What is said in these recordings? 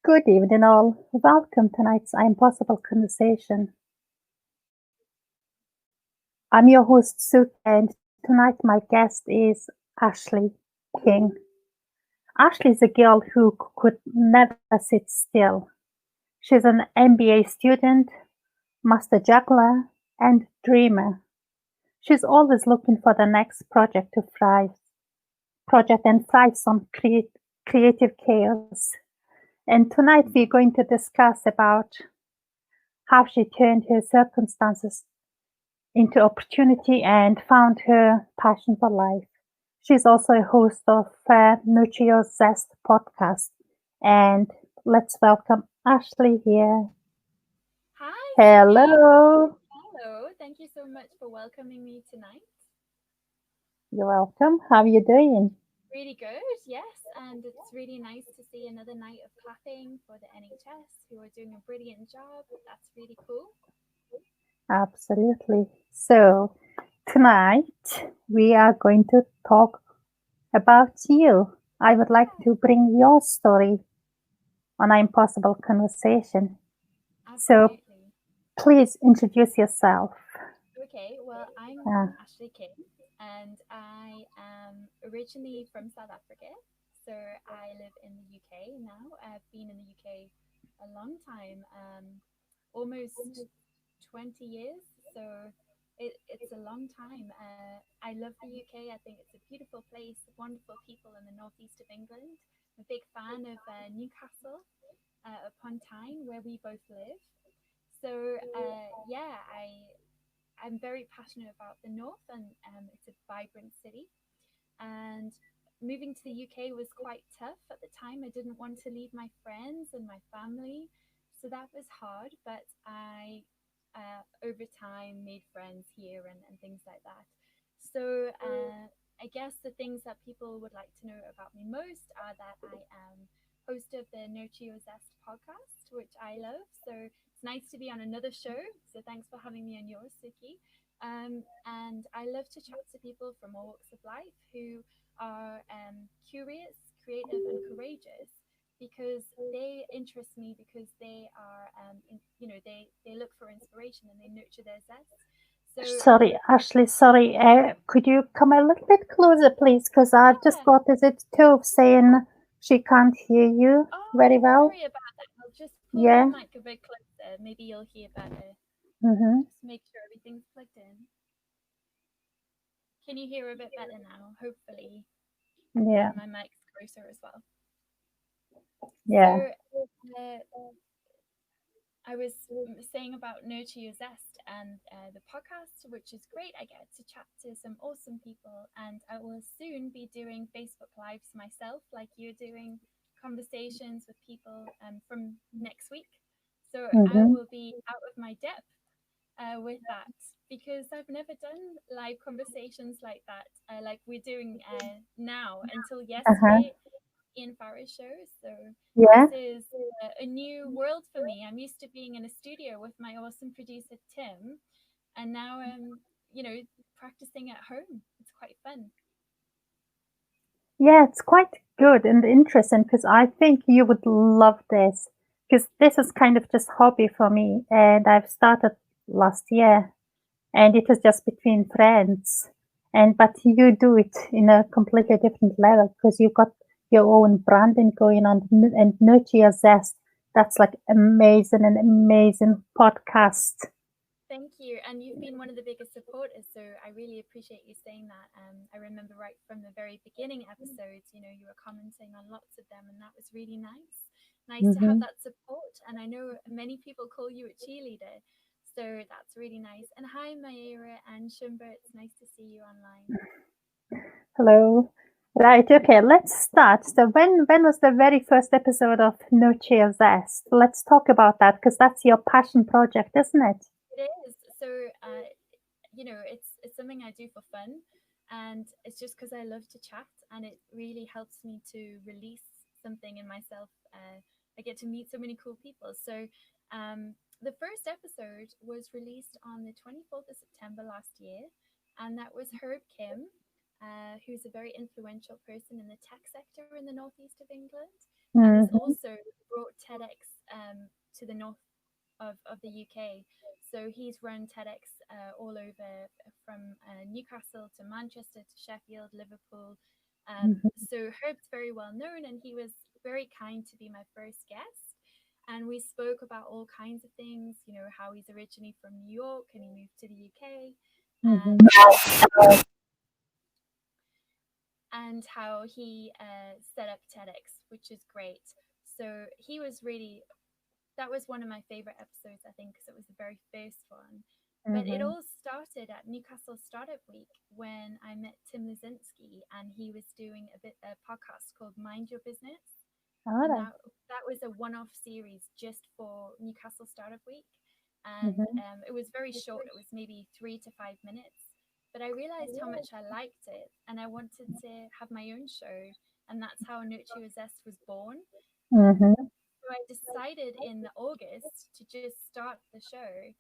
Good evening, all. Welcome to tonight's I'mPossible conversation. I'm your host, Suk, and tonight my guest is Ashleigh King. Ashleigh is a girl who could never sit still. She's an MBA student, master-juggler, and dreamer. She's always looking for the next project and thrives on creative chaos. And tonight we're going to discuss about how she turned her circumstances into opportunity and found her passion for life. She's also a host of Nurture Your Zest podcast. And let's welcome Ashleigh here. Hi, Suki. Hello. Hello. Thank you so much for welcoming me tonight. You're welcome. How are you doing? Really good, yes. And it's really nice to see another night of clapping for the NHS, who are doing a brilliant job. That's really cool. Absolutely. So, tonight we are going to talk about you. I would like Yeah, to bring your story on an impossible conversation. So, absolutely. please introduce yourself. Okay, well, I'm Uh, Ashleigh King, and I am originally from South Africa. So I live in the UK now. I've been in the UK a long time, almost 20 years. So it's a long time. I love the UK. I think it's a beautiful place, wonderful people in the northeast of England. I'm a big fan of Newcastle upon Tyne, where we both live. So yeah, I'm very passionate about the north, and it's a vibrant city. And moving to the UK was quite tough at the time. I didn't want to leave my friends and my family, so that was hard. But I, over time, made friends here and things like that. So I guess the things that people would like to know about me most are that I am host of the Nurture Your Zest podcast, which I love. So it's nice to be on another show. So thanks for having me on yours, Suki. And I love to chat to people from all walks of life who are curious, creative, and courageous because they interest me because they are, they look for inspiration and they nurture their zest. So, Sorry, Ashley, sorry. Could you come a little bit closer, please? Because I've just yeah. got, is it Tove saying she can't hear you Oh, very well? sorry about that. I'll just pull my Yeah. mic a bit closer. Maybe you'll hear better. Mm-hmm. Just make sure everything's plugged in. Can you hear a bit better now? Hopefully, Yeah. my mic's closer as well. Yeah. So, uh, I was saying about Nurture Your Zest and the podcast, which is great. I get to chat to some awesome people, and I will soon be doing Facebook Lives myself, like you're doing conversations with people from next week. So I Mm-hmm. will be out of my depth with that because I've never done live conversations like that, like we're doing now until Uh-huh. yesterday. Ian Farrow's show. So this Yeah. is a new world for me. I'm used to being in a studio with my awesome producer Tim, and now I'm, practicing at home. It's quite fun. Yeah, it's quite good and interesting because I think you would love this because this is kind of just hobby for me and I've started last year and it was just between friends. And but you do it in a completely different level because you've got your own branding going on and Nurture Your Zest. That's like amazing and amazing podcast. Thank you. And you've been one of the biggest supporters. So I really appreciate you saying that. I remember right from the very beginning episodes, you were commenting on lots of them, and that was really nice. Nice to have Hmm. that support. And I know many people call you a cheerleader. So that's really nice. And hi, Mayra and Shumba. It's nice to see you online. Hello. Right, okay, let's start. So when was the very first episode of Nurture Your Zest? Let's talk about that because that's your passion project, isn't it? It is. So, it's something I do for fun, and it's just because I love to chat, and it really helps me to release something in myself. I get to meet so many cool people. So, the first episode was released on the 24th of September last year, and that was Herb Kim. who's a very influential person in the tech sector in the northeast of England, and has also brought TEDx to the north of the UK. So he's run TEDx all over, from Newcastle to Manchester to Sheffield, Liverpool. So Herb's very well known, and he was very kind to be my first guest. And we spoke about all kinds of things, you know, how he's originally from New York and he moved to the UK, and how he set up TEDx, which is great. So he was really, that was one of my favorite episodes, I think, because it was the very first one. But it all started at Newcastle Startup Week when I met Tim Lizinski, and he was doing a podcast called Mind Your Business. And that was a one-off series just for Newcastle Startup Week. And it was very short. It was maybe 3 to 5 minutes. But I realized how much I liked it, and I wanted to have my own show. And that's how Nurture Your Zest was born. So I decided in August to just start the show,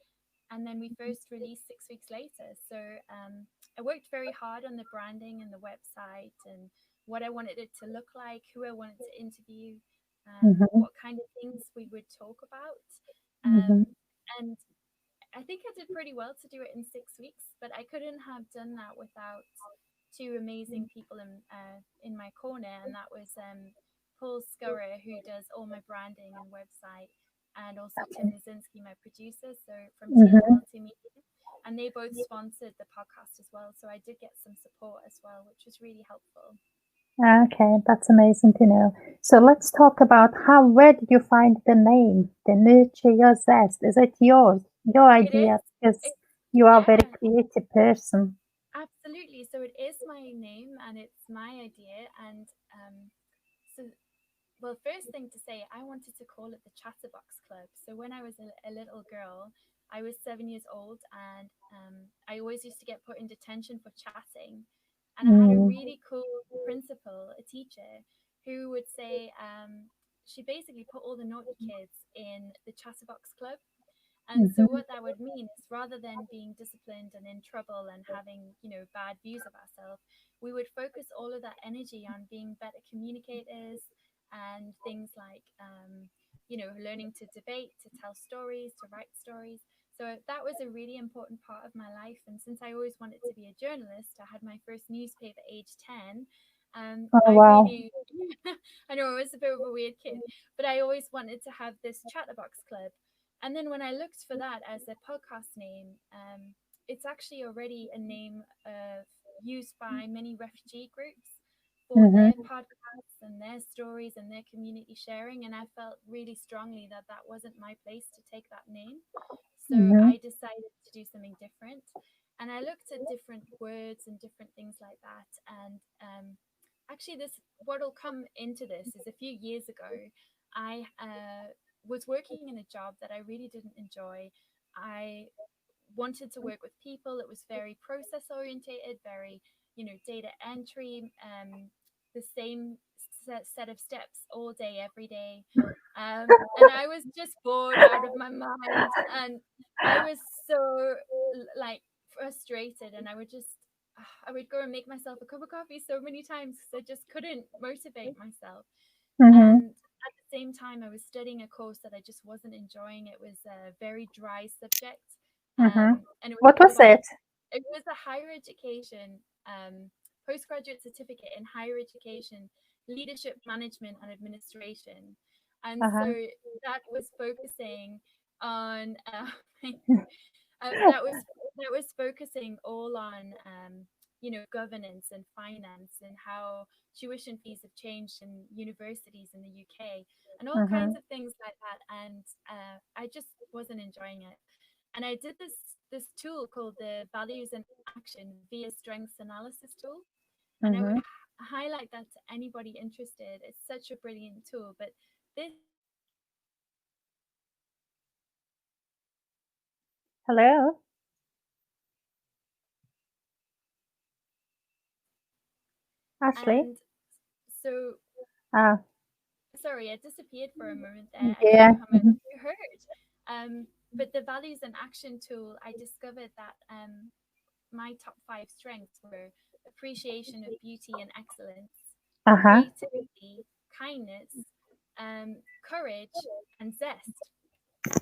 and then we first released 6 weeks later. So I worked very hard on the branding and the website and what I wanted it to look like, who I wanted to interview, what kind of things we would talk about. And I think I did pretty well to do it in 6 weeks, but I couldn't have done that without two amazing people in my corner, and that was Paul Scurrer, who does all my branding and website, and also Tim Lizinski, my producer, so from TL Multimedia. And they both sponsored the podcast as well, so I did get some support as well, which was really helpful. Okay, that's amazing to know. So let's talk about where did you find the name, the Nurture Your Zest? Is it your idea? Because you are a very creative person. Absolutely. So it is my name and it's my idea. And well, first thing to say, I wanted to call it the Chatterbox Club. So when I was a little girl, I was 7 years old, and I always used to get put in detention for chatting. And I had a really cool principal, a teacher, who would say, she basically put all the naughty kids in the Chatterbox Club. And so what that would mean is, rather than being disciplined and in trouble and having, you know, bad views of ourselves, we would focus all of that energy on being better communicators and things like, you know, learning to debate, to tell stories, to write stories. So that was a really important part of my life. And since I always wanted to be a journalist, I had my first newspaper age 10. Wow. I know I was a bit of a weird kid, but I always wanted to have this Chatterbox Club. And then when I looked for that as a podcast name, it's actually already a name used by many refugee groups for their podcasts and their stories and their community sharing. And I felt really strongly that that wasn't my place to take that name. So I decided to do something different. And I looked at different words and different things like that. And actually, what'll come into this is, a few years ago, I was working in a job that I really didn't enjoy. I wanted to work with people. It was very process orientated, very, you know, data entry, the same set of steps all day, every day. And I was just bored out of my mind. And I was so like frustrated, and I would go and make myself a cup of coffee so many times because I just couldn't motivate myself. And at the same time, I was studying a course that I just wasn't enjoying. It was a very dry subject. And it was What was it? It was a higher education, postgraduate certificate in higher education, leadership management and administration. And so that was focusing on that was focusing all on you know, governance and finance, and how tuition fees have changed in universities in the UK, and all kinds of things like that. And I just wasn't enjoying it. And I did this tool called the Values and Action via Strengths Analysis tool, and I would highlight that to anybody interested. It's such a brilliant tool. But this Hello, Ashleigh. and so sorry, I disappeared for a moment there. I don't know how much you heard. But the Values and Action tool, I discovered that my top 5 strengths were appreciation of beauty and excellence, Uh-huh. creativity, kindness, courage, and zest.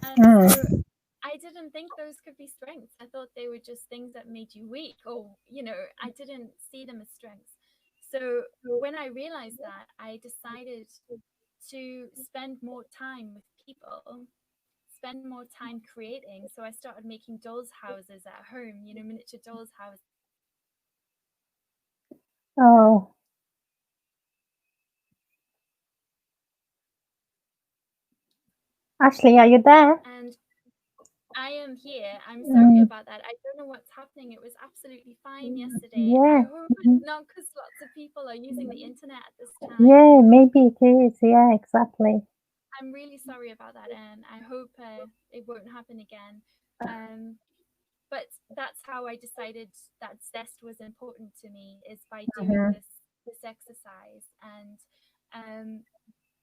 Mm. So I didn't think those could be strengths. I thought they were just things that made you weak, or, I didn't see them as strengths. So when I realized that, I decided to spend more time with people, spend more time creating. So I started making dolls' houses at home, miniature dolls' houses. Oh, Ashleigh, are you there? And I am here. I'm sorry about that. I don't know what's happening. It was absolutely fine yesterday. I Yeah. hope it's not because lots of people are using the internet at this time. Yeah, maybe it is. Yeah, exactly. I'm really sorry about that, and I hope it won't happen again. But that's how I decided that zest was important to me, is by doing this exercise. And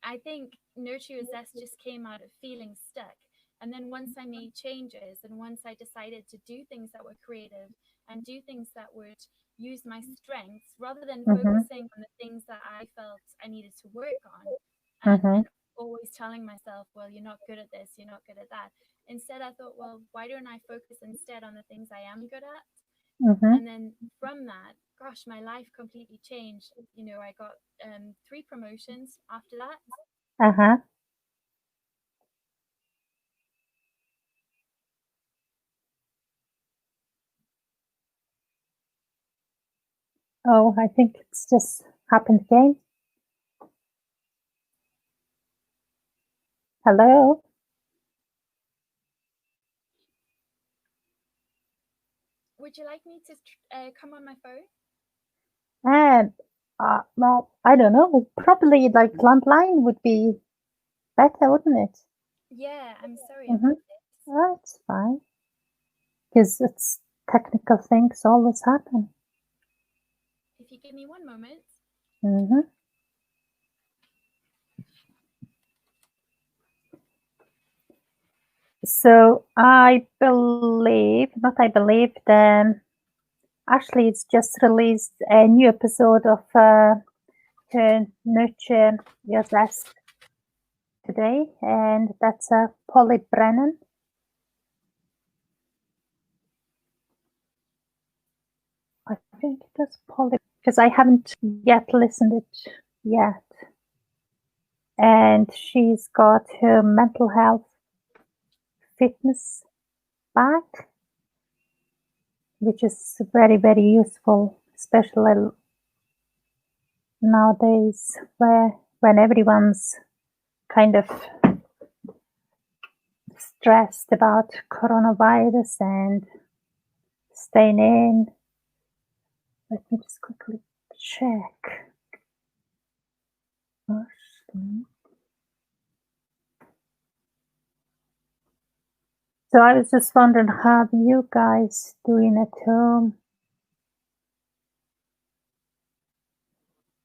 I think Nurture Your Zest just came out of feeling stuck. And then once I made changes, and once I decided to do things that were creative and do things that would use my strengths rather than focusing on the things that I felt I needed to work on, and always telling myself, well, you're not good at this, you're not good at that. Instead, I thought, well, why don't I focus instead on the things I am good at? And then from that, gosh, my life completely changed. I got 3 promotions after that. Uh-huh. Oh, I think it's just happened again. Hello? Would you like me to come on my phone? And well, I don't know. Probably like landline would be better, wouldn't it? Yeah, I'm sorry about this. That's fine. Because it's technical things always happen. If you give me one moment. So I believe, Ashleigh's just released a new episode of her Nurture Your Zest today, and that's Polly Brennan. I think that's Polly, because I haven't yet listened it yet. And she's got her mental health fitness back, which is very, very useful, especially nowadays when everyone's kind of stressed about coronavirus and staying in. Let me just quickly check. So I was just wondering, how are you guys doing at home?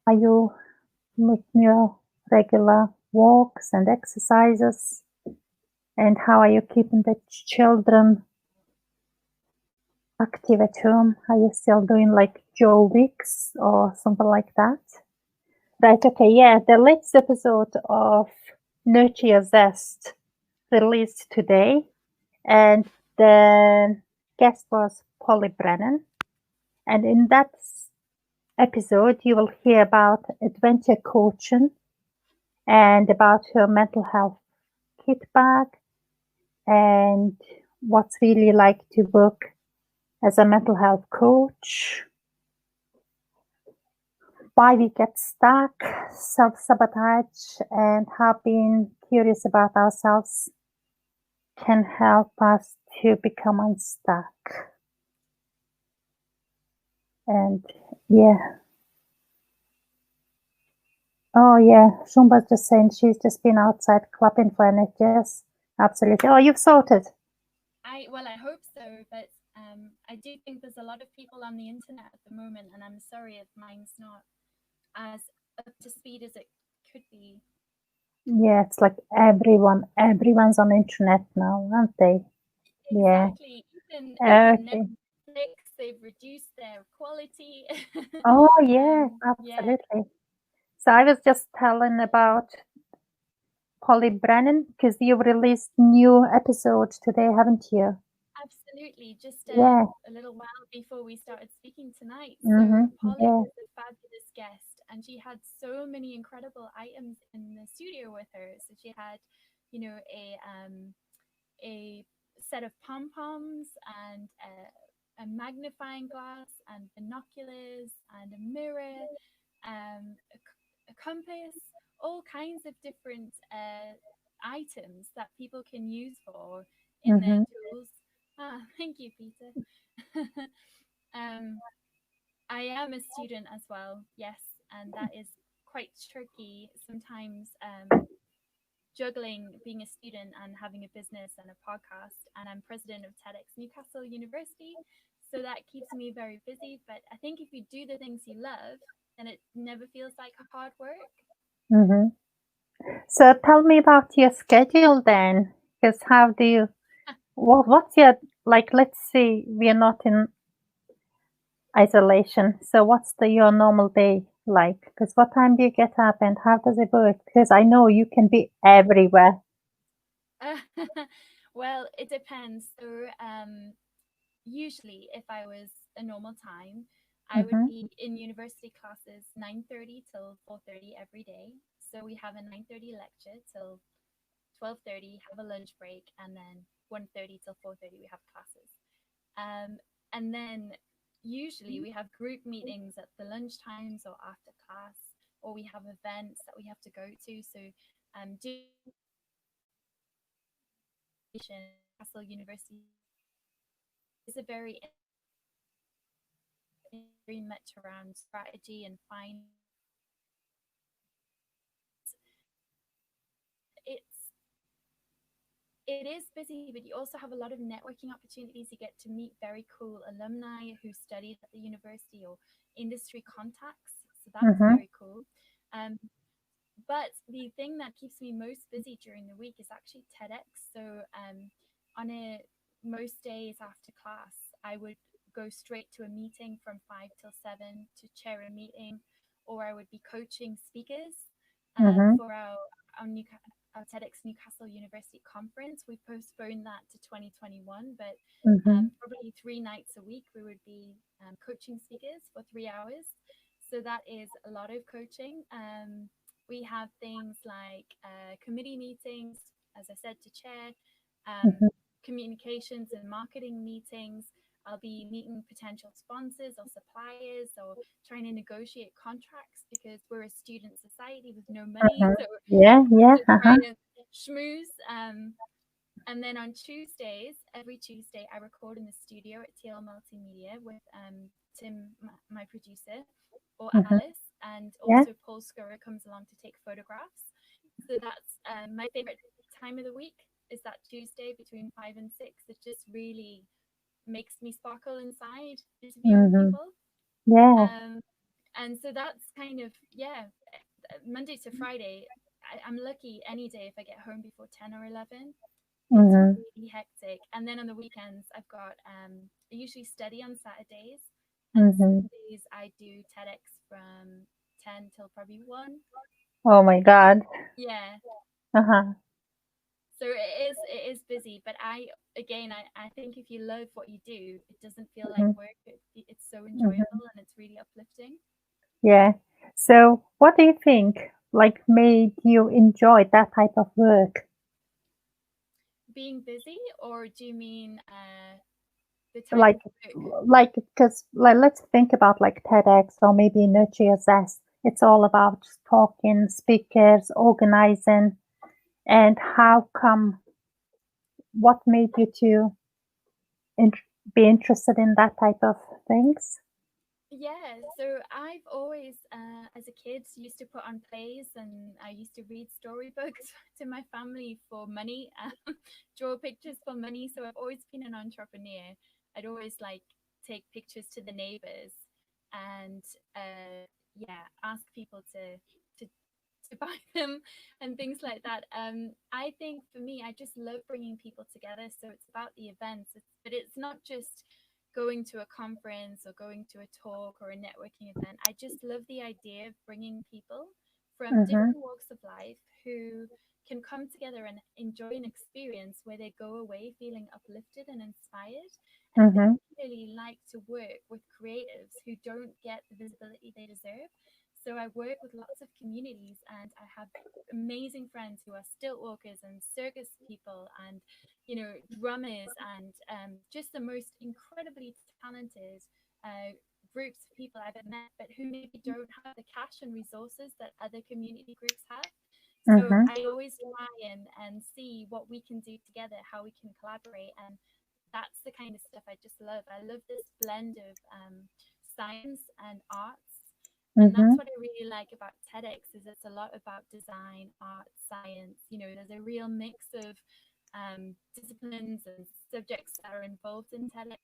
Are you making your regular walks and exercises? And how are you keeping the children active at home? Are you still doing like Joe weeks or something like that? Right, okay, yeah, the latest episode of Nurture Your Zest released today, and the guest was Polly Brennan. And in that episode, you will hear about adventure coaching and about her mental health kit bag and what's really like to work as a mental health coach, why we get stuck, self-sabotage, and how being curious about ourselves can help us to become unstuck. And yeah. Oh yeah, Shumba's just saying she's just been outside clapping for it. Yes, absolutely. Oh, you've sorted. I hope so, but I do think there's a lot of people on the internet at the moment, and I'm sorry if mine's not as up to speed as it could be. Yeah, it's like everyone's on the internet now, aren't they? Exactly. Yeah. Even Netflix they've reduced their quality. Oh, yeah, Yeah, absolutely. So I was just telling about Brennan because you've released new episodes today, haven't you? absolutely. Just Yeah. a little while before we started speaking tonight. So Polly Yeah. was a fabulous guest, and she had so many incredible items in the studio with her. So she had, a set of pom poms and a magnifying glass and binoculars and a mirror, a compass, all kinds of different items that people can use for in their Mhm. tools. Ah, thank you, Peter. um, I am a student as well, yes, and that is quite tricky sometimes. Juggling being a student and having a business and a podcast, and I'm president of TEDx Newcastle University, so that keeps me very busy. But I think if you do the things you love, then it never feels like hard work. Mhm. So tell me about your schedule then, because how do you what's your like, let's say we're not in isolation. So what's your normal day like? Because what time do you get up and how does it work? Because I know you can be everywhere. Well, it depends. So, usually, if I was a normal time, I would Mhm. be in university classes 9:30 till 4:30 every day. So we have a 9:30 lecture till 12:30, have a lunch break, and then 1:30 till 4:30 we have classes. Um, and then usually we have group meetings at the lunch times or after class, or we have events that we have to go to. So, Newcastle University is a very much around strategy and finance. It's it is busy, but you also have a lot of networking opportunities. You get to meet very cool alumni who studied at the university or industry contacts. So that's Mhm. very cool. Um, but the thing that keeps me most busy during the week is actually TEDx. So on a most days after class, I would go straight to a meeting from 5 till 7 to chair a meeting, or I would be coaching speakers Mhm. for our TEDx Newcastle University conference. We postponed that to 2021, but Mhm. probably 3 nights a week we would be coaching speakers for 3 hours. So that is a lot of coaching. We have things like committee meetings, as I said, to chair, Mhm. communications and marketing meetings. I'll be meeting potential sponsors or suppliers or trying to negotiate contracts because we're a student society with no money. Mhm. So Yeah, we have yeah. to try Uh-huh. to schmooze. And then on Tuesdays, every Tuesday, I record in the studio at TL Multimedia with Tim, my producer, or Mhm. Alice, and Yeah. also Paul Scurra comes along to take photographs. So that's my favorite time of the week is that Tuesday between 5 and 6. It just really makes me sparkle inside interviewing Mhm. people. Yeah. Um, and so that's kind of, yeah, Monday to Friday. I'm lucky any day if I get home before 10 or 11. It's Mhm. really hectic. And then on the weekends, I've got, I usually study on Saturdays, and Mhm. Sundays I do TEDx from 10 till probably 1. Oh my God. Yeah. Uh-huh. So it is busy, but I think if you love what you do, it doesn't feel like Mhm. work. It's so Mhm. enjoyable and it's really uplifting. Yeah. So what do you think like made you enjoy that type of work? Being busy, or do you mean the type Like of work? because like let's think about like TEDx or maybe Nurture Your Zest. It's all about talking, speakers, organizing, and how come what made you to in, be interested in that type of things? Yeah, so I've always, as a kid, used to put on plays and I used to read storybooks to my family for money, draw pictures for money. So I've always been an entrepreneur. I'd always like take pictures to the neighbors and yeah, ask people to to buy them and things like that. I think for me, I just love bringing people together. So it's about the events, but it's not just going to a conference or going to a talk or a networking event. I just love the idea of bringing people from Mhm. different walks of life who can come together and enjoy an experience where they go away feeling uplifted and inspired. And I Mhm. particularly like to work with creatives who don't get the visibility they deserve. So I work with lots of communities, and I have amazing friends who are stilt walkers and circus people and drummers and just the most incredibly talented groups of people I've ever met, but who maybe don't have the cash and resources that other community groups have. So Mhm. I always try and see what we can do together, how we can collaborate. And that's the kind of stuff I just love. I love this blend of science and arts. And that's Mhm. what I really like about TEDx is it's a lot about design, art, science. There's a real mix of disciplines and subjects that are involved in TEDx.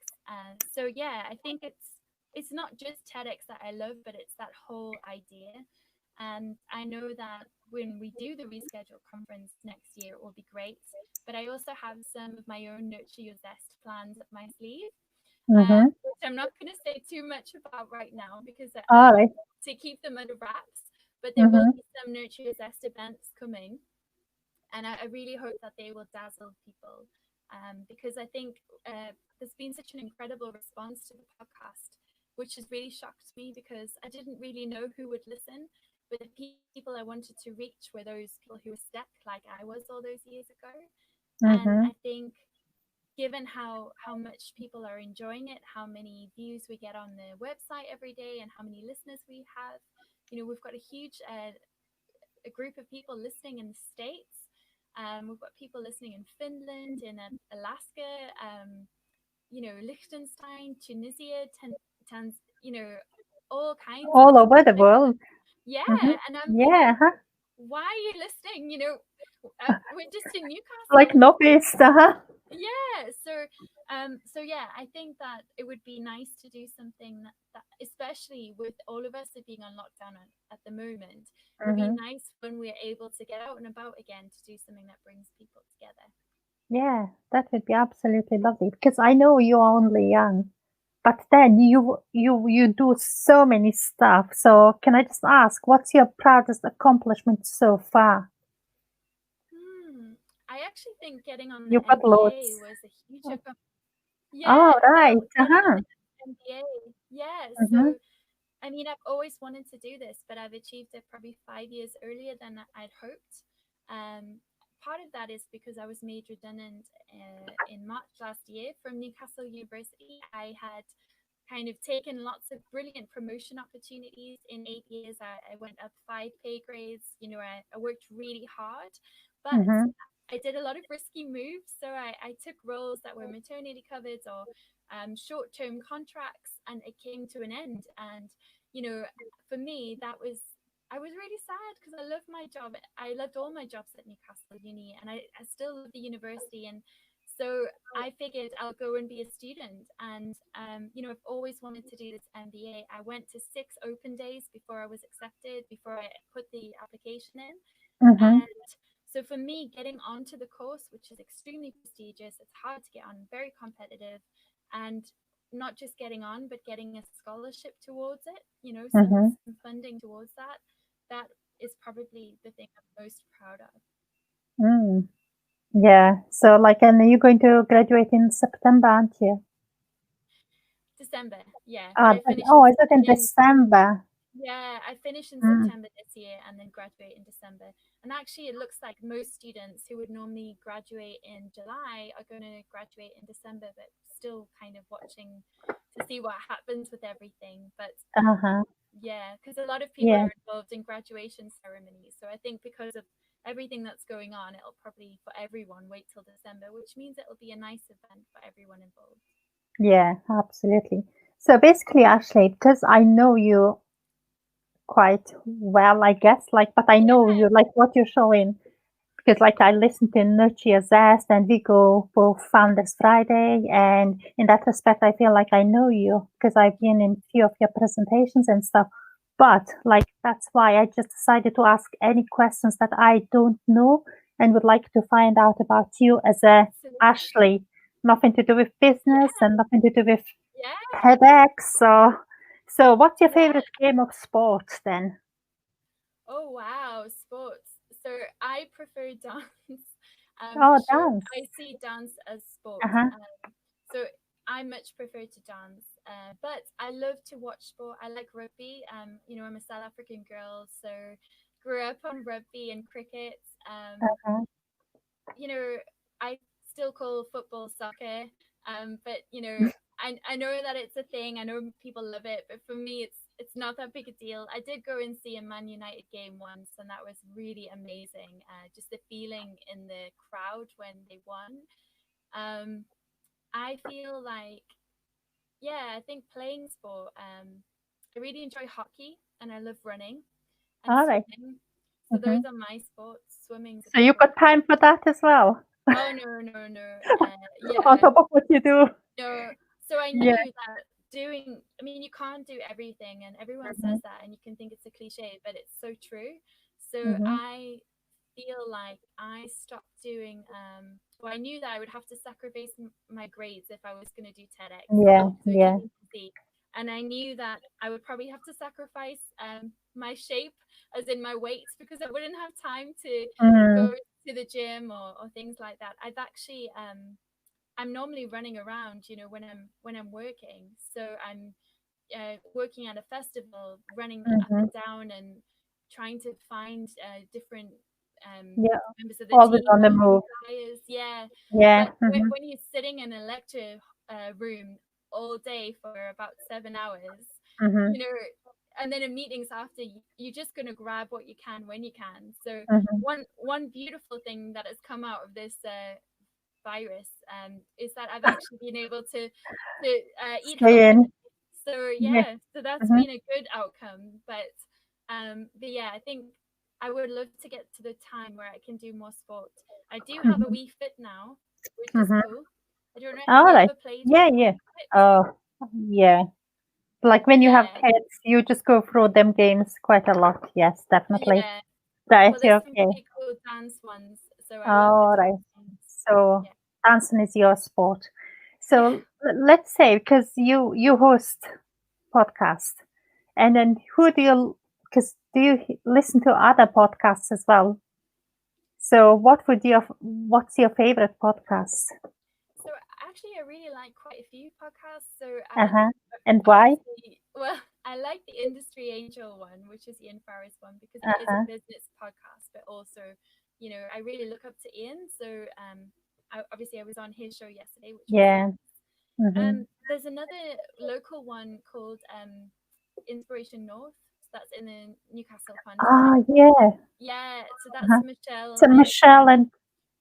So yeah, I think it's not just TEDx that I love, but it's that whole idea. And I know that when we do the reschedule conference next year, it will be great. But I also have some of my own Nurture Your Zest plans up my sleeve, Mhm. which I'm not going to say too much about right now because All right. to keep them under wraps. But there will Mhm. be some Nurture Your Zest events coming, and I really hope that they will dazzle people, because I think there's been such an incredible response to the podcast, which has really shocked me because I didn't really know who would listen. But the people I wanted to reach were those people who were stuck like I was all those years ago. And Mhm. I think given how much people are enjoying it, how many views we get on the website every day, and how many listeners we have, we've got a huge a group of people listening in the States. We've got people listening in Finland, in Alaska, Liechtenstein, Tunisia, all kinds of All over the places. world. Yeah, Mhm. and I'm Yeah. thinking, Huh? why are you listening? We're just in Like Newcastle. novice. Huh? Yeah, so yeah, I think that it would be nice to do something that especially with all of us being on lockdown at the moment, it'll be Mhm. nice when we're able to get out and about again to do something that brings people together. Yeah, that would be absolutely lovely because I know you're only young, but then you do so many stuff. So can I just ask, what's your proudest accomplishment so far? Hmm. I actually think getting on the You've got MBA loads. was a huge accomplishment. Oh, Yeah, so right. getting on Uh-huh. the MBA, yeah. Mhm. So I mean, I've always wanted to do this, but I've achieved it probably 5 years earlier than I'd hoped. Part of that is because I was made redundant in March last year from Newcastle University. I had kind of taken lots of brilliant promotion opportunities in 8 years. I went up 5 pay grades. I worked really hard, but Mhm. I did a lot of risky moves. So I took roles that were maternity covers or short-term contracts, and it came to an end. And for me, I was really sad because I loved my job. I loved all my jobs at Newcastle Uni, and I still love the university. And so I figured I'll go and be a student. And I've always wanted to do this MBA. I went to 6 open days before I was accepted, before I put the application in. Mhm. And so for me, getting onto the course, which is extremely prestigious, it's hard to get on, very competitive, and not just getting on, but getting a scholarship towards it, Mhm. some funding towards that, that is probably the thing I'm most proud of. Mm. Yeah. So like, and you're going to graduate in September, aren't you? December, yeah, but I finish Oh, is it in in December? Yeah, I finish in Mm. September this year and then graduate in December. And actually, it looks like most students who would normally graduate in July are going to graduate in December, but still kind of watching to see what happens with everything. But Uh-huh. yeah, because a lot of people Yeah. are involved in graduation ceremonies. So I think because of everything that's going on, it'll probably for everyone wait till December, which means it'll be a nice event for everyone involved. Yeah, absolutely. So basically, Ashley, because I know you quite well, I guess, like, but I know Yeah, you like what you're showing because, like, I listen to Nurture Zest and we go both Founders Friday, and in that respect, I feel like I know you because I've been in few of your presentations and stuff. But like, that's why I just decided to ask any questions that I don't know and would like to find out about you as a absolutely. Ashley. Nothing to do with business Yeah, and nothing to do with Yeah. TEDx. So what's your favorite game of sports then? Oh wow, sports. So I prefer dance. For Oh, sure, dance. I see dance as sport. Uh-huh. So I much prefer to dance. But I love to watch sport. I like rugby. I'm a South African girl, so grew up on rugby and cricket. Uh-huh. You know, I still call football soccer. But I know that it's a thing. I know people love it, but for me, it's not that big a deal. I did go and see a Man United game once, and that was really amazing. Just the feeling in the crowd when they won. Um, I feel like, yeah, I think playing sport. I really enjoy hockey, and I love running and All right. swimming. So Mm-hmm. those are my sports. Swimming's a So big you one. got time for that as well, Oh no, no, no. on Yeah, top of what you do. no. So I Yeah. knew that doing. I mean, you can't do everything, and everyone Mm-hmm. says that, and you can think it's a cliche, but it's so true. So Mm-hmm. I feel like I stopped doing. Well, I knew that I would have to sacrifice my grades if I was going to do TEDx. Yeah. So Yeah. keep it busy. And I knew that I would probably have to sacrifice my shape, as in my weight, because I wouldn't have time to go Mm. to the gym or things like that. I've actually I'm normally running around, when I'm working. So I'm working at a festival, running up Mm-hmm. and down and trying to find different Yeah. members of the Always team on the and move. suppliers. Yeah, Yeah. but Mm-hmm. when you're sitting in a lecture room all day for about 7 hours, Mm-hmm. you know, and then in meetings after, you're just going to grab what you can when you can. So Mm-hmm. one beautiful thing that has come out of this virus is that I've actually been able to eat Stay healthy. in. So Yeah. yeah, so that's Mm-hmm. been a good outcome. But yeah, I think I would love to get to the time where I can do more sport. I do have a Mm-hmm. Wii Fit now, which is Mm-hmm. cool. I don't know. Have All you right. ever played with Yeah. a Yeah. Wii Fit? Oh, yeah. Like when you have Yeah, kids, you just go through them games quite a lot. Yes, definitely. yeah. Right. Well, there's some Okay. pretty cool dance ones, so I love the All right. dance ones. So Yeah, dancing is your sport. yeah. So let's say because you host podcast, and then who do you because do you listen to other podcasts as well? So what's your favorite podcast? So actually, I really like quite a few podcasts. So Uh-huh. And why? obviously, well, I like the Industry Angel one, which is Ian Farrow's one, because it is a Uh-huh. business podcast, but also, I really look up to Ian. So obviously, I was on his show yesterday, which was Yeah. nice. Mm-hmm. There's another local one called Inspiration North. So that's in the Newcastle upon Ah, Tyne. yeah. Yeah, so that's Uh-huh. Michelle So Michelle and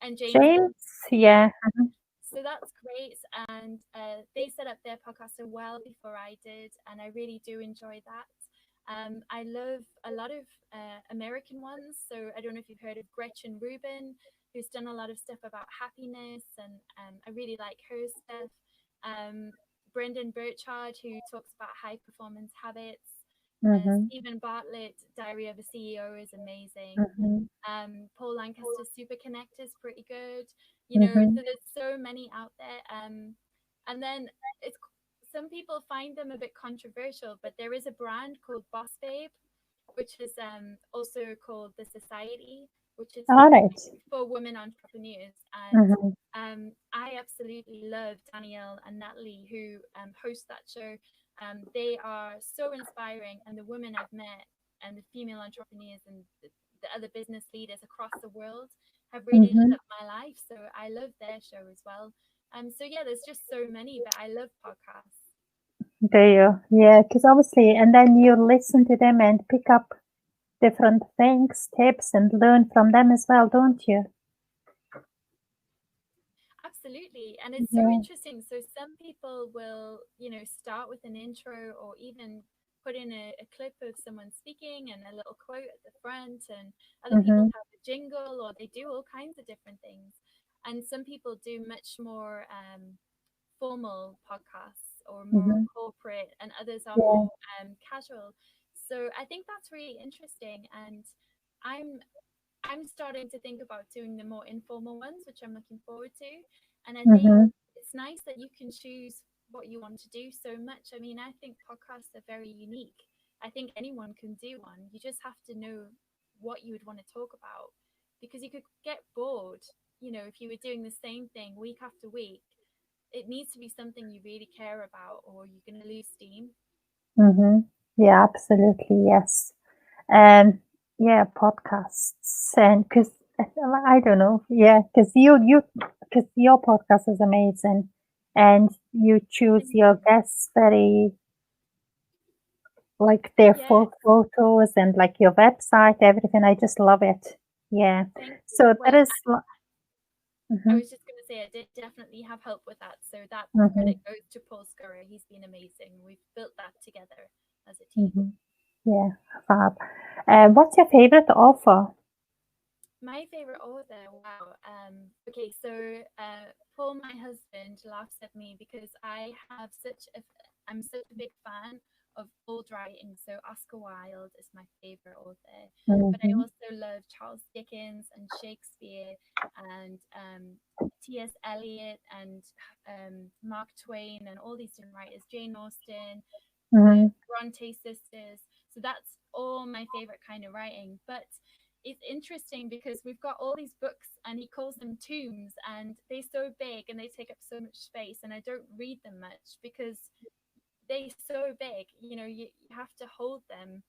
and Jameson. James. Yeah, Yeah. Mhm. so that's great. And they set up their podcast a while before I did, and I really do enjoy that. I love a lot of American ones. So I don't know if you've heard of Gretchen Rubin, who's done a lot of stuff about happiness, and I really like her stuff. Um, Brendan Burchard, who talks about high performance habits. Mhm. Stephen Bartlett, Diary of a CEO, is amazing. Mhm. Paul Lancaster's Super Connect is pretty good. Mhm. So there's so many out there. And then it's some people find them a bit controversial, but there is a brand called Boss Babe, which is also called The Society, which is All right. for women entrepreneurs. And Mhm. I absolutely love Danielle and Natalie, who host that show. They are so inspiring, and the women I've met and the female entrepreneurs and the other business leaders across the world have really lit Mhm. up my life. So I love their show as well. So yeah, there's just so many, but I love podcasts. Do you? Yeah, because obviously, and then you listen to them and pick up different things, tips, and learn from them as well, don't you? Absolutely. And it's so Yeah. interesting. So some people will, start with an intro or even put in a clip of someone speaking and a little quote at the front, and other people Mhm. have a jingle, or they do all kinds of different things. And some people do much more formal podcasts or more Mhm. corporate, and others are Yeah. more casual. So I think that's really interesting. And I'm I'm starting to think about doing the more informal ones, which I'm looking forward to. And I think Mhm. it's nice that you can choose what you want to do so much. I mean, I think podcasts are very unique. I think anyone can do one. You just have to know what you would want to talk about, because you could get bored, if you were doing the same thing week after week. It needs to be something you really care about, or you're going to lose steam. Mm-hmm. Yeah, absolutely. Yes. And yeah, podcasts. And because I don't know. Yeah, because because your podcast is amazing, and you choose Thank your you. guests very, like, their Yes, photos and like your website, everything. I just love it. Yeah. thank you. So Well, there is. I Mm-hmm, was just going to say I did definitely have help with that. So that mm-hmm, credit goes to Paul Scurry. He's been amazing. We've built that together as a team. mm-hmm. Yeah, fab. What's your favorite author? My favorite author, wow. Okay, so Paul, my husband, laughs at me because I'm such a big fan of old writing. So Oscar Wilde is my favorite author, but I Mm-hmm, also love Charles Dickens and Shakespeare and T.S. Eliot and Mark Twain and all these different writers, Jane Austen, the mm-hmm. Bronte sisters. So that's all my favorite kind of writing. But it's interesting because we've got all these books and he calls them tombs, and they're so big and they take up so much space, and I don't read them much because they're so big. You have to hold them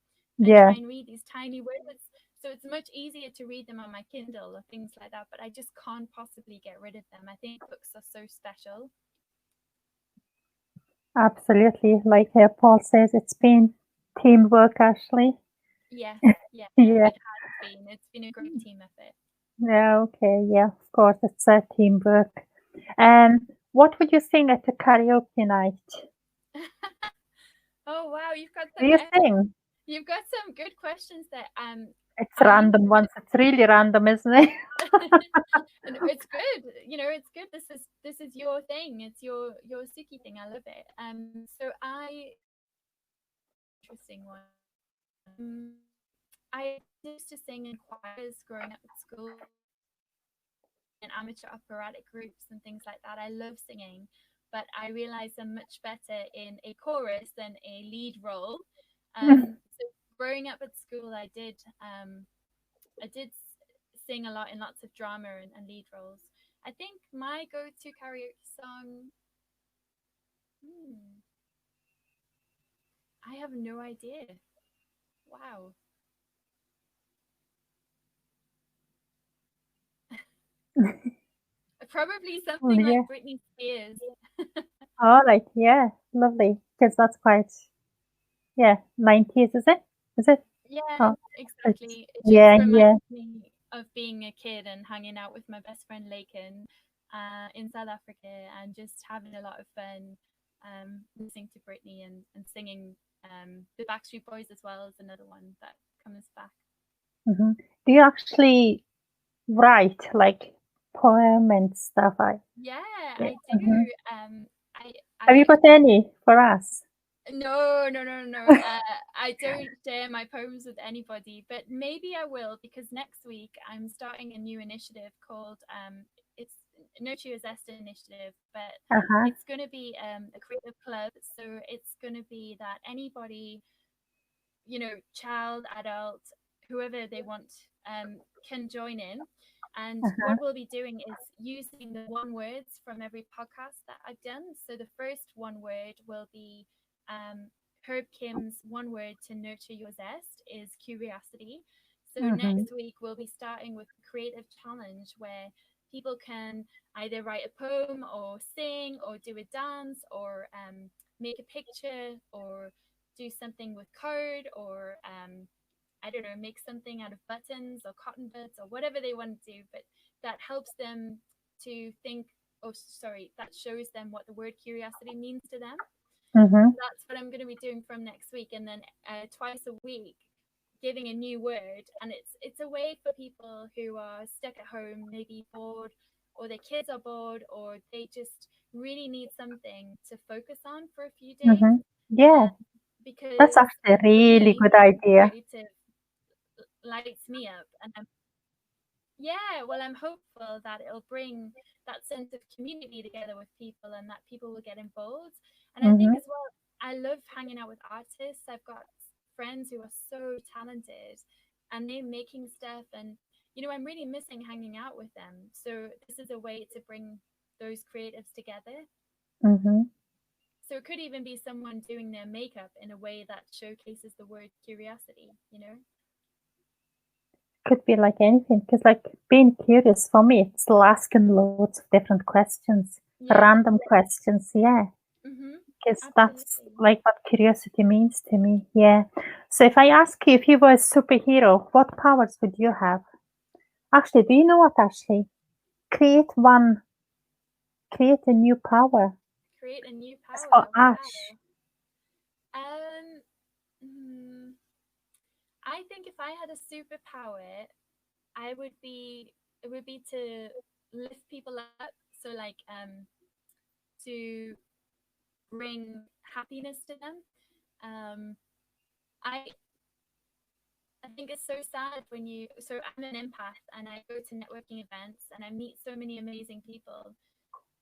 and Yeah, try and read these tiny words. So it's much easier to read them on my Kindle or things like that, but I just can't possibly get rid of them. I think books are so special. absolutely. Like Paul says, it's been teamwork, Ashley. Yes, yeah, Yeah. it has been. It's been a great team effort. Yeah, okay. Yeah, of course, it's a teamwork. What would you sing at a karaoke night? Oh wow, Do you sing? you've got some good questions there. It's I'm random ones. It's really random, isn't it? and it's good. It's good. This is your thing. It's your Suki thing. I love it. So I interesting one. I used to sing in choirs growing up at school, in amateur operatic groups and things like that. I love singing, but I realize I'm much better in a chorus than a lead role. So growing up at school, I did sing a lot in lots of drama and lead roles. I think my go-to karaoke song, hmm, I have no idea. Wow. Probably Well, something yeah. like Britney Spears. All right. Yeah. Lovely. Because that's quite, yeah, 90s, is it? Is it? Yeah, Oh, it's, exactly. It just yeah, reminds yeah. me of being a kid and hanging out with my best friend Laken in South Africa, and just having a lot of fun listening to Britney and singing. The Backstreet Boys as well is another one that comes back. Hmm. Do you actually write like poem and stuff? Yeah, Yeah. I do. Hmm. I Have you I got any for us? No, no, no, no. I don't share my poems with anybody, but maybe I will, because next week I'm starting a new initiative called it's Nurture Your Zest initiative, but Uh-huh. it's going to be a creative club. So it's going to be that anybody, child, adult, whoever they want, can join in. And Uh-huh. what we'll be doing is using the one words from every podcast that I've done. So the first one word will be um, Herb Kim's one word to nurture your zest is curiosity. So Hmm. next week we'll be starting with a creative challenge where people can either write a poem or sing or do a dance or make a picture or do something with code or I don't know, make something out of buttons or cotton buds or whatever they want to do, but that helps them to think. Oh, sorry, that shows them what the word curiosity means to them. Hmm. That's what I'm going to be doing from next week, and then twice a week, giving a new word, and it's a way for people who are stuck at home, maybe bored, or their kids are bored, or they just really need something to focus on for a few days. Hmm. Yeah, that's Because actually a for really me, good idea. creative lights me up, and yeah, well, I'm hopeful that it'll bring that sense of community together with people, and that people will get involved. And I think Mm-hmm. as well, I love hanging out with artists. I've got friends who are so talented and they're making stuff, and I'm really missing hanging out with them. So this is a way to bring those creatives together. Mm-hmm. So it could even be someone doing their makeup in a way that showcases the word curiosity. Could be like anything, because like being curious for me, it's asking loads of different questions, Yeah. random questions. Yeah, Mm-hmm. because that's Absolutely. like what curiosity means to me. Yeah. So if I ask you if you were a superhero, what powers would you have? Actually, do you know what, Ashley? Create one, create a new power. Create a new It's for power. Ash. Wow. Um, hmm, I think if I had a superpower, I would be it would be to lift people up. So like to bring happiness to them. Um, I I think it's so sad when so I'm an empath and I go to networking events and I meet so many amazing people.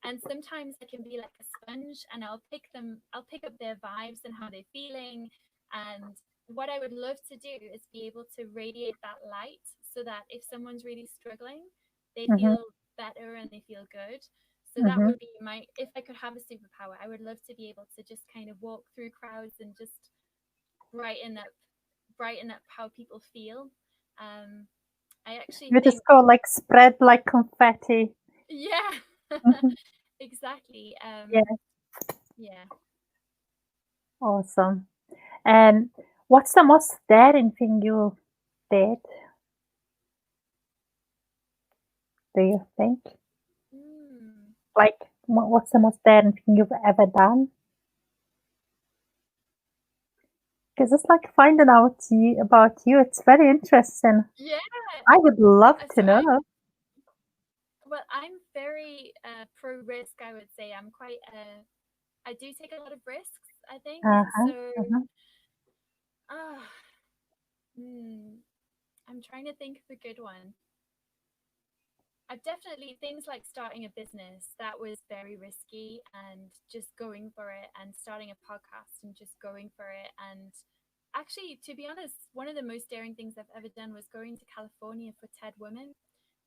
And sometimes I can be like a sponge and I'll pick up their vibes and how they're feeling. And what I would love to do is be able to radiate that light so that if someone's really struggling, they Mm-hmm. feel better and they feel good. So that Mm-hmm. would be if I could have a superpower, I would love to be able to just kind of walk through crowds and just brighten up brighten up how people feel. Um, I actually You just think, go like spread like confetti. yeah, Mhm. exactly. Yeah, Yeah. awesome. And what's the most daring thing you did, do you think? Mm. Like, what's the most daring thing you've ever done? Because it's like finding out about you. It's very interesting. Yeah. I would love to So know. I'm very pro risk. I would say I'm quite. I do take a lot of risks. I think Uh-huh, so. uh-huh. Ah, hmm, I'm trying to think of a good one. I've definitely things like starting a business that was very risky and just going for it, and starting a podcast and just going for it. And actually, to be honest, one of the most daring things I've ever done was going to California for TED Women,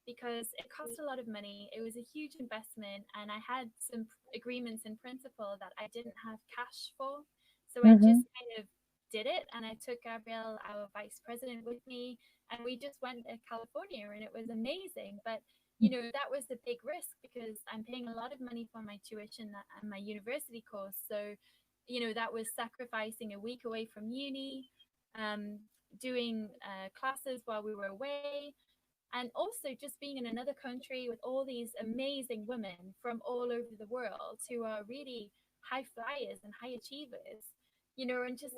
because it cost a lot of money. It was a huge investment, and I had some agreements in principle that I didn't have cash for. So I Mm-hmm. just kind of did it, and I took Gabrielle, our vice president, with me, and we just went to California, and it was amazing. But that was a big risk because I'm paying a lot of money for my tuition and my university course. So, that was sacrificing a week away from uni, um, doing classes while we were away, and also just being in another country with all these amazing women from all over the world who are really high flyers and high achievers, and just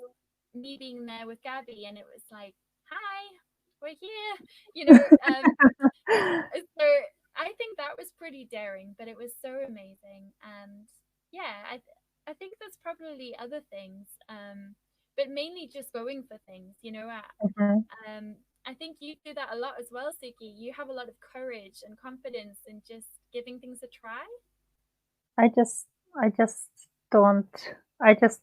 me being there with Gabby, and it was like, hi, we're here, you know. So I think that was pretty daring, but it was so amazing. And yeah, I think there's probably other things, but mainly just going for things, Mhm. I think you do that a lot as well, Suki. You have a lot of courage and confidence in just giving things a try. I just, I just don't, I just,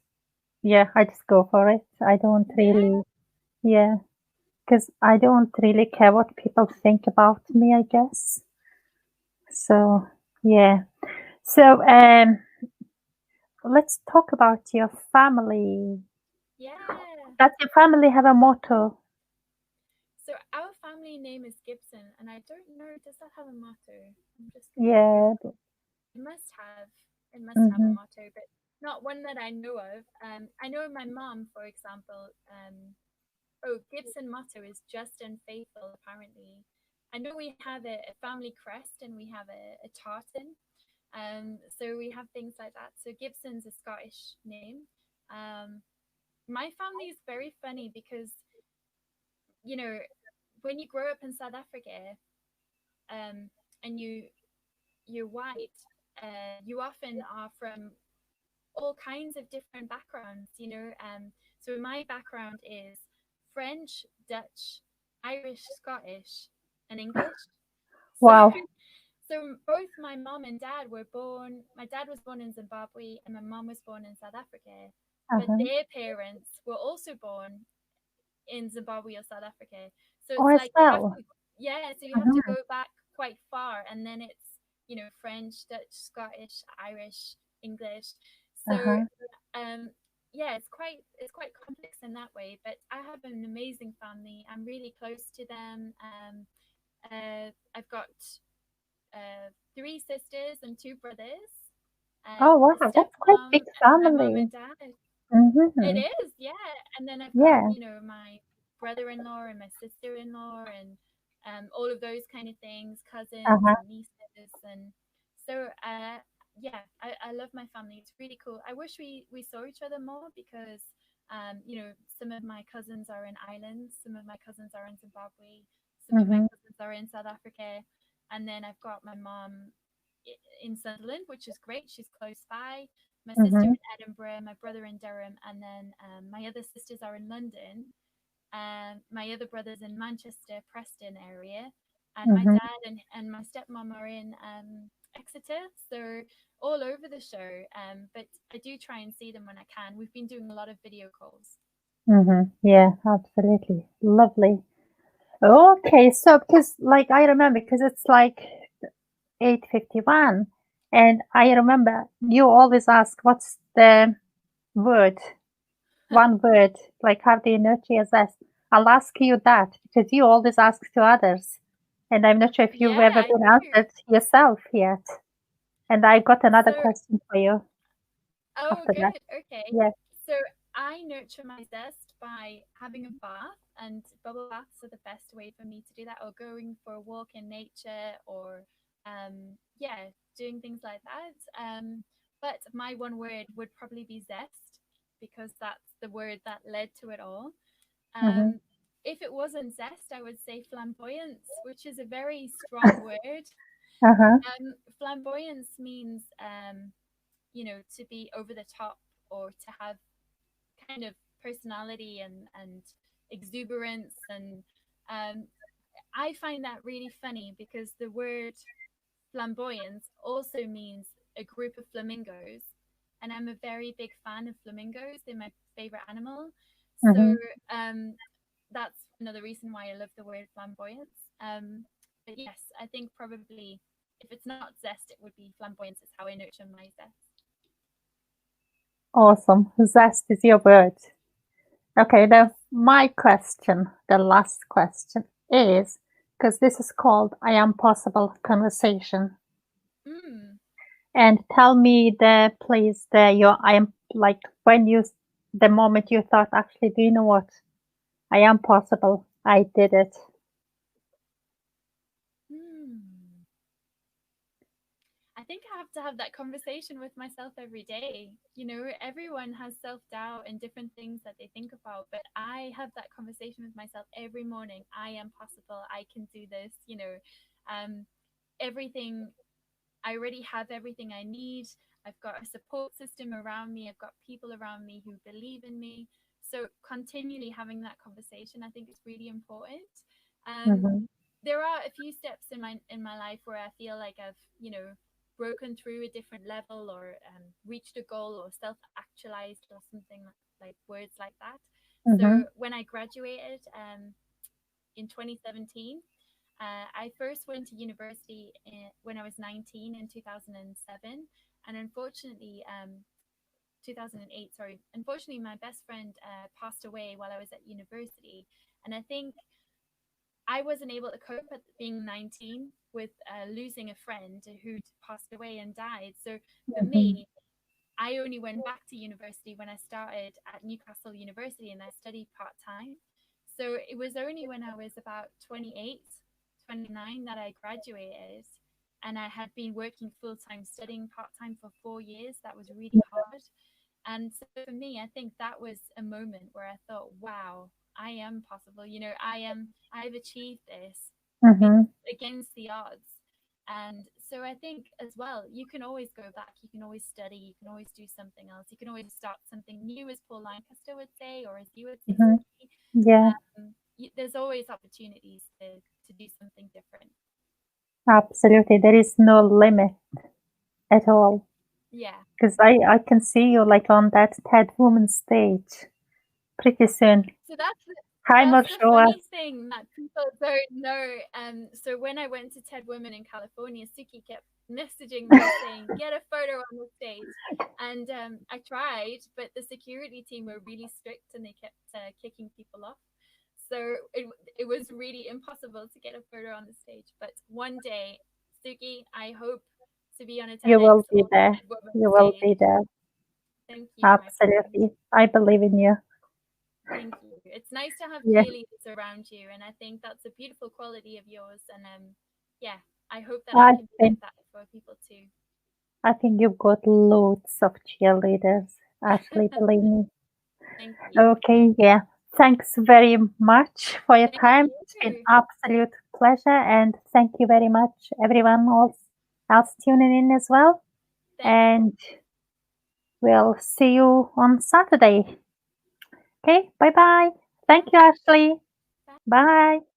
yeah, I just go for it. I don't Yeah. really, yeah, because I don't really care what people think about me, I guess. So, yeah. So, let's talk about your family. Yeah. Does your family have a motto? So our family name is Gibson, and I don't know, does that have a motto? I'm just gonna look it Yeah. up. It must have. It must have a Mm-hmm. motto, but not one that I know of. I know my mom, for example. Gibson motto is just and faithful. Apparently, I know we have a family crest and we have a tartan. So we have things like that. So Gibson's a Scottish name. Um, my family is very funny because you know when you grow up in South Africa, and you're white, you often are from all kinds of different backgrounds. So my background is French, Dutch, Irish, Scottish, and English. So Wow. So both my mom and dad were born. My dad was born in Zimbabwe, and my mom was born in South Africa. But Uh-huh. their parents were also born in Zimbabwe or South Africa. So Oh, it's as like you have well. to, yeah. So you have to Uh-huh. go back quite far, and then it's French, Dutch, Scottish, Irish, English. So Uh-huh. yeah, it's quite complex in that way. But I have an amazing family. I'm really close to them. I've got three sisters and two brothers, Oh, wow, a that's quite stepmom, big my mom family. and dad. It Mm-hmm. is, yeah. And then I've got, Yeah. my brother-in-law and my sister-in-law and all of those kind of things, cousins Uh-huh. and nieces. And so, yeah, I love my family. It's really cool. I wish we saw each other more because, some of my cousins are in Ireland, some of my cousins are in Zimbabwe, some of my Mm-hmm. cousins are in South Africa. And then I've got my mom in Sunderland, which is great. She's close by. My sister Mm-hmm. in Edinburgh, my brother in Durham, and then my other sisters are in London. My other brother's in Manchester, Preston area, and my Mm-hmm. dad and my stepmom are in Exeter. So all over the show. But I do try and see them when I can. We've been doing a lot of video calls. Mm-hmm. Yeah, absolutely. Lovely. Okay, so because like I remember because it's like 8:51 and I remember you always ask what's the word, one word, like how do you nurture your zest? I'll ask you that because you always ask to others. And I'm not sure if you've Yeah, ever I been do. answered yourself yet. And I got another So, question for you oh, after that. good. Okay. Yes. So I nurture my zest by having a bath, and bubble baths are the best way for me to do that, or going for a walk in nature, or yeah, doing things like that. But my one word would probably be zest because that's the word that led to it all. Mm-hmm. Um, if it wasn't zest, I would say flamboyance, which is a very strong word. Uh-huh. Flamboyance means to be over the top or to have kind of personality and exuberance. And um, I find that really funny because the word flamboyance also means a group of flamingos, and I'm a very big fan of flamingos. They're my favorite animal. So Mm-hmm. um, that's another reason why I love the word flamboyance. But yes, I think probably if it's not zest, it would be flamboyance. Is how I nurture my zest. Awesome. Zest is your word. Okay, Yes. now my question, the last question is because this is called I'mPossible conversation. Mm. And tell me the place that I am like when you the moment you thought actually, do you know what? I am possible. I did it. Hmm. I think I have to have that conversation with myself every day. Everyone has self doubt and different things that they think about, but I have that conversation with myself every morning. I am possible. I can do this. Um, everything, I already have everything I need. I've got a support system around me. I've got people around me who believe in me. So continually having that conversation, I think is really important. Um, Mm-hmm. there are a few steps in my life where I feel like I've broken through a different level, or reached a goal, or self-actualized, or something like words like that. Mm-hmm. So when I graduated in 2017, I first went to university when I was 19 in 2007, and unfortunately 2008, sorry, unfortunately my best friend passed away while I was at university. And I think I wasn't able to cope at being 19 with losing a friend who'd passed away and died. So for Mm-hmm. me, I only went back to university when I started at Newcastle University, and I studied part time. So it was only when I was about 28, 29 that I graduated, and I had been working full time, studying part time for 4 years. That was really hard. And so for me, I think that was a moment where I thought, wow, I am possible. I've achieved this Mm-hmm. against the odds. And so I think as well, you can always go back, you can always study, you can always do something else, you can always start something new, as Paul Lancaster would say, or as you would say, Mm-hmm. Sophie. Yeah. There's always opportunities to do something different. Absolutely. There is no limit at all. Yeah. Because I can see you like on that TED Woman stage pretty soon. So that's Heimer, the show us. funny thing that people don't know. So when I went to TED Women in California, Suki kept messaging me saying, "Get a photo on the stage," and I tried, but the security team were really strict and they kept kicking people off. So it was really impossible to get a photo on the stage. But one day, Suki, I hope to be on a You TEDx will be or there. TED Woman You will stage. be there. Thank you, my friend. Absolutely. I believe in you. Thank you. It's nice to have Yeah. cheerleaders around you, and I think that's a beautiful quality of yours. And yeah, I hope that I I can be think like that for people too. I think you've got loads of cheerleaders, Ashleigh, believe me. Thank you. Okay, yeah. Thanks very much for your Thank time. It's been you. absolute pleasure, and thank you very much, everyone else tuning in as well. Thank you. And we'll see you on Saturday. Okay, bye bye. Thank you, Bye. Ashley. Bye. Bye.